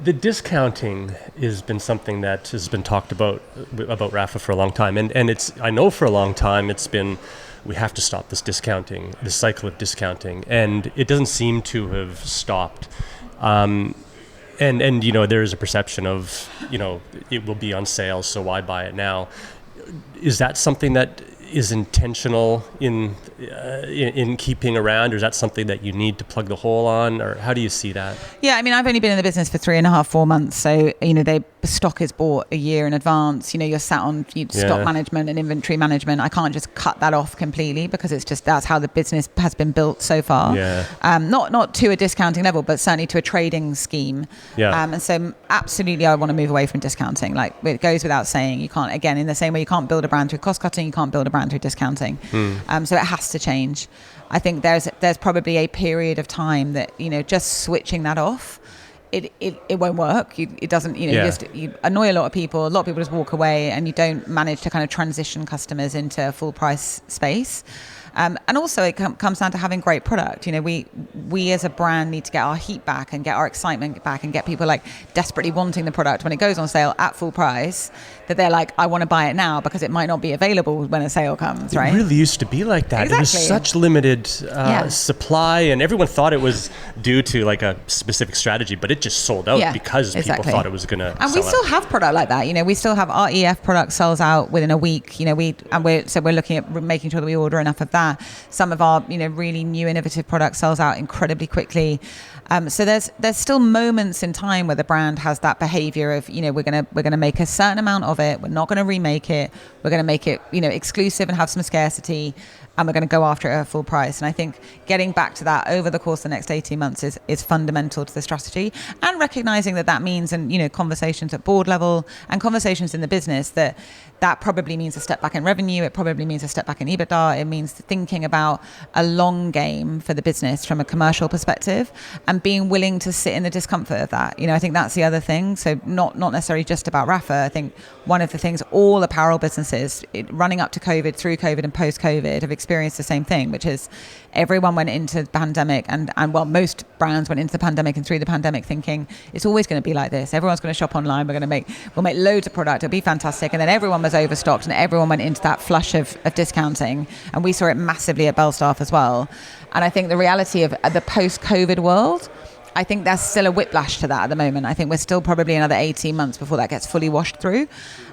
The discounting has been something that has been talked about Rapha for a long time, and I know for a long time it's been, we have to stop this discounting, this cycle of discounting, and it doesn't seem to have stopped. And there is a perception of it will be on sale, so why buy it now? Is that something that is intentional in keeping around, or is that something that you need to plug the hole on, or how do you see that? Yeah, I mean, I've only been in the business for 3.5, 4 months, so the stock is bought a year in advance. You're sat on stock management and inventory management. I can't just cut that off completely because it's just that's how the business has been built so far. Yeah. Not to a discounting level, but certainly to a trading scheme. Yeah. And so absolutely, I want to move away from discounting. Like, it goes without saying, you can't, again, in the same way you can't build a brand through cost cutting, you can't build a brand through discounting. So it has to change. I think there's probably a period of time that just switching that off, it won't work. It doesn't. You annoy a lot of people. A lot of people just walk away, and you don't manage to kind of transition customers into a full price space. And also it comes down to having great product. We as a brand need to get our heat back and get our excitement back and get people like desperately wanting the product when it goes on sale at full price, that they're like, I want to buy it now because it might not be available when a sale comes, right? It really used to be like that. Exactly. It was such limited supply, and everyone thought it was due to like a specific strategy, but it just sold out because people thought it was going to And we still have product like that. We still have our EF product sells out within a week. We're looking at making sure that we order enough of that. that. Some of our, really new innovative products sells out incredibly quickly. So there's still moments in time where the brand has that behavior of, we're gonna make a certain amount of it. We're not gonna remake it. We're gonna make it, exclusive and have some scarcity, and we're gonna go after it at full price. And I think getting back to that over the course of the next 18 months is fundamental to the strategy, and recognizing that means, and conversations at board level and conversations in the business, that probably means a step back in revenue. It probably means a step back in EBITDA. It means thinking about a long game for the business from a commercial perspective, and being willing to sit in the discomfort of that. I think that's the other thing. So not necessarily just about Rapha. I think one of the things all apparel businesses running up to COVID, through COVID and post-COVID have experienced the same thing, which is everyone went into the pandemic and most brands went into the pandemic and through the pandemic thinking it's always going to be like this. Everyone's going to shop online. We'll make loads of product. It'll be fantastic. And then everyone was overstocked and everyone went into that flush of discounting. And we saw it massively at Belstaff as well. And I think the reality of the post-COVID world, I think there's still a whiplash to that at the moment. I think we're still probably another 18 months before that gets fully washed through.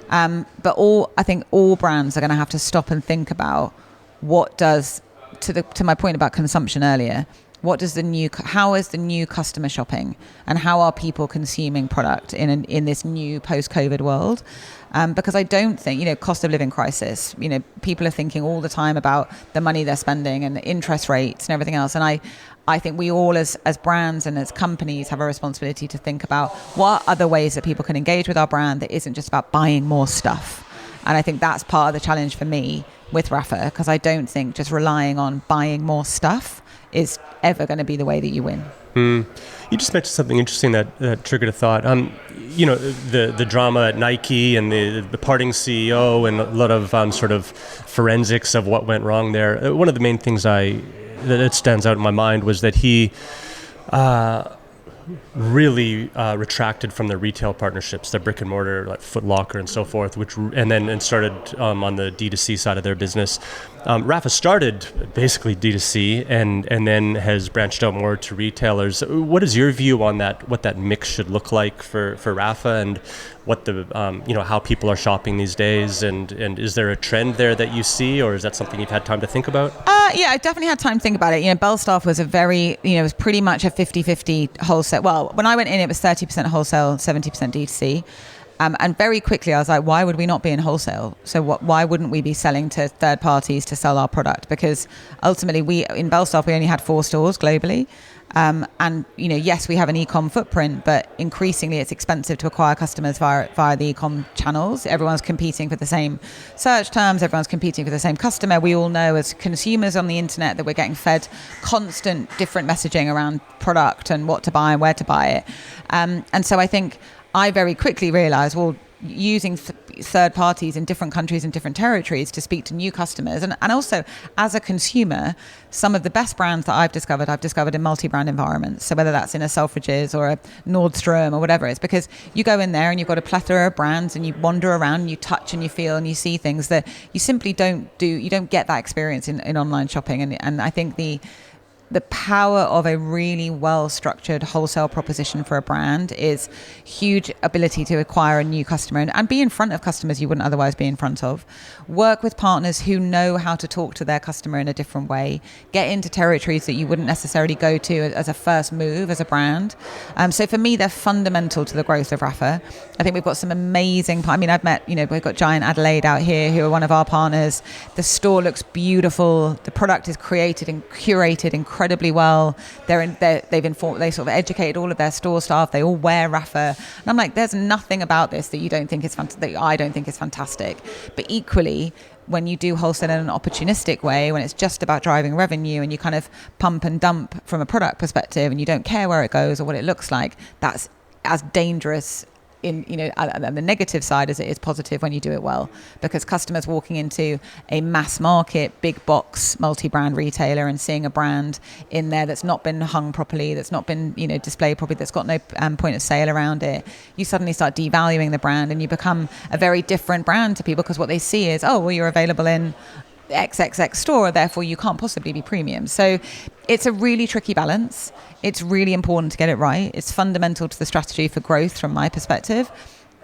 But I think all brands are going to have to stop and think about what does, to my point about consumption earlier, how is the new customer shopping, and how are people consuming product in this new post-COVID world? Because I don't think, cost of living crisis, people are thinking all the time about the money they're spending and the interest rates and everything else. And I think we all as brands and as companies have a responsibility to think about what are other ways that people can engage with our brand that isn't just about buying more stuff. And I think that's part of the challenge for me with Rapha, because I don't think just relying on buying more stuff is ever going to be the way that you win. You just mentioned something interesting that triggered a thought. The drama at Nike and the departing CEO and a lot of sort of forensics of what went wrong there. One of the main things that stands out in my mind was that he really retracted from their retail partnerships, their brick and mortar, like Foot Locker and so forth, and started on the D2C side of their business. Rapha started basically D2C and then has branched out more to retailers. What is your view on that? What that mix should look like for Rapha, and what how people are shopping these days, and is there a trend there that you see, or is that something you've had time to think about? Yeah, I definitely had time to think about it. Belstaff was it was pretty much a 50-50 wholesale. Well, when I went in, it was 30% wholesale, 70% D2C. And very quickly, I was like, why would we not be in wholesale? So why wouldn't we be selling to third parties to sell our product? Because ultimately, in Belstaff, we only had 4 stores globally. And, yes, we have an e-com footprint, but increasingly it's expensive to acquire customers via the e-com channels. Everyone's competing for the same search terms. Everyone's competing for the same customer. We all know as consumers on the internet that we're getting fed constant different messaging around product and what to buy and where to buy it. And so I think I very quickly realized, using third parties in different countries and different territories to speak to new customers. And also, as a consumer, some of the best brands that I've discovered in multi-brand environments. So whether that's in a Selfridges or a Nordstrom or whatever, it's because you go in there and you've got a plethora of brands and you wander around and you touch and you feel and you see things that you simply don't get that experience in online shopping. And I think the power of a really well-structured wholesale proposition for a brand is huge ability to acquire a new customer and be in front of customers you wouldn't otherwise be in front of. Work with partners who know how to talk to their customer in a different way. Get into territories that you wouldn't necessarily go to as a first move as a brand. So for me, they're fundamental to the growth of Rapha. I think we've got some amazing, I've met, we've got Giant Adelaide out here who are one of our partners. The store looks beautiful. The product is created and curated incredibly well. They sort of educated all of their store staff. They all wear Rapha. And I'm like, there's nothing about this that you don't think is that I don't think is fantastic. But equally, when you do wholesale in an opportunistic way, when it's just about driving revenue and you kind of pump and dump from a product perspective and you don't care where it goes or what it looks like, that's as dangerous in the negative side as it is positive when you do it well, because customers walking into a mass market big box multi-brand retailer and seeing a brand in there that's not been hung properly, that's not been displayed properly, that's got no point of sale around it, you suddenly start devaluing the brand and you become a very different brand to people, because what they see is, oh well, you're available in XXX store, therefore you can't possibly be premium. So it's a really tricky balance. It's really important to get it right. It's fundamental to the strategy for growth from my perspective.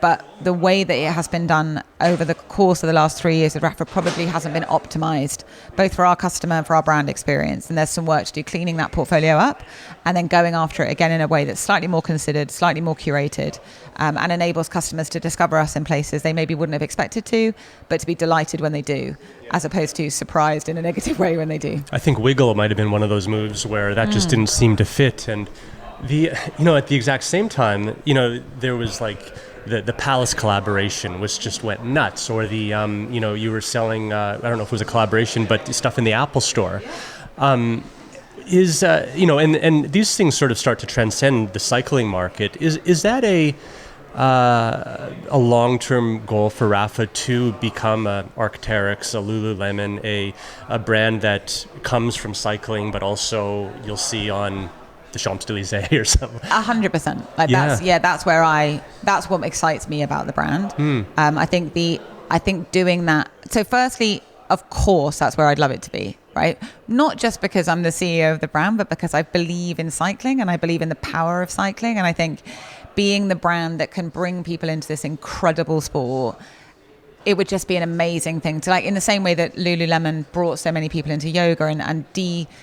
But the way that it has been done over the course of the last 3 years with Rapha probably hasn't been optimized, both for our customer and for our brand experience. And there's some work to do cleaning that portfolio up and then going after it again in a way that's slightly more considered, slightly more curated, and enables customers to discover us in places they maybe wouldn't have expected to, but to be delighted when they do, as opposed to surprised in a negative way when they do. I think Wiggle might have been one of those moves where that just didn't seem to fit. And at the exact same time, there was like the Palace collaboration, which just went nuts, or the you were selling I don't know if it was a collaboration, but stuff in the Apple Store. And these things sort of start to transcend the cycling market. Is that a long-term goal for Rapha to become a Arc'teryx, a Lululemon, a brand that comes from cycling, but also you'll see on the Champs-Élysées or something? 100%. That's what excites me about the brand. I think doing that. So firstly, of course, that's where I'd love it to be, right? Not just because I'm the CEO of the brand, but because I believe in cycling and I believe in the power of cycling. And I think being the brand that can bring people into this incredible sport, it would just be an amazing thing to, like, in the same way that Lululemon brought so many people into yoga and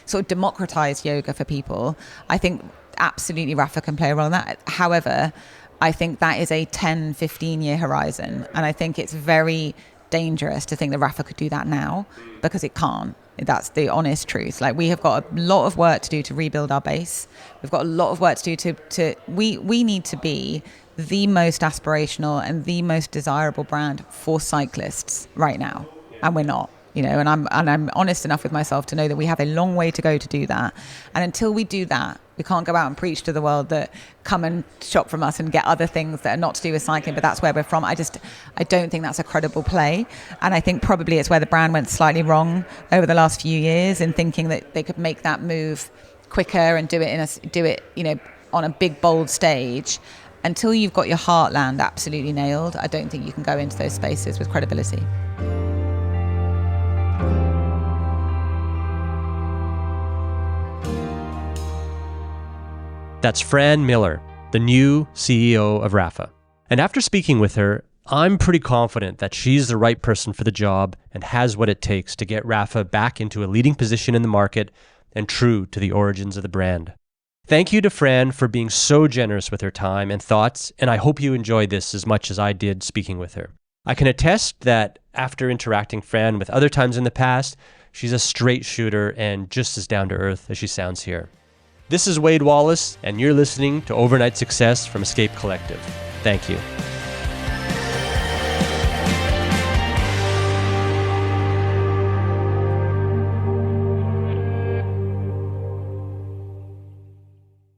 sort of democratized yoga for people. I think absolutely Rapha can play a role in that. However, I think that is a 10, 15-year horizon. And I think it's very dangerous to think that Rapha could do that now, because it can't. That's the honest truth. Like, we have got a lot of work to do to rebuild our base. We've got a lot of work to do we need to be the most aspirational and the most desirable brand for cyclists right now, and we're not. And I'm honest enough with myself to know that we have a long way to go to do that. And until we do that, we can't go out and preach to the world that come and shop from us and get other things that are not to do with cycling, but that's where we're from. I don't think that's a credible play. And I think probably it's where the brand went slightly wrong over the last few years in thinking that they could make that move quicker and do it on a big, bold stage. Until you've got your heartland absolutely nailed, I don't think you can go into those spaces with credibility. That's Fran Millar, the new CEO of Rapha. And after speaking with her, I'm pretty confident that she's the right person for the job and has what it takes to get Rapha back into a leading position in the market and true to the origins of the brand. Thank you to Fran for being so generous with her time and thoughts, and I hope you enjoyed this as much as I did speaking with her. I can attest that after interacting Fran with other times in the past, she's a straight shooter and just as down to earth as she sounds here. This is Wade Wallace, and you're listening to Overnight Success from Escape Collective. Thank you.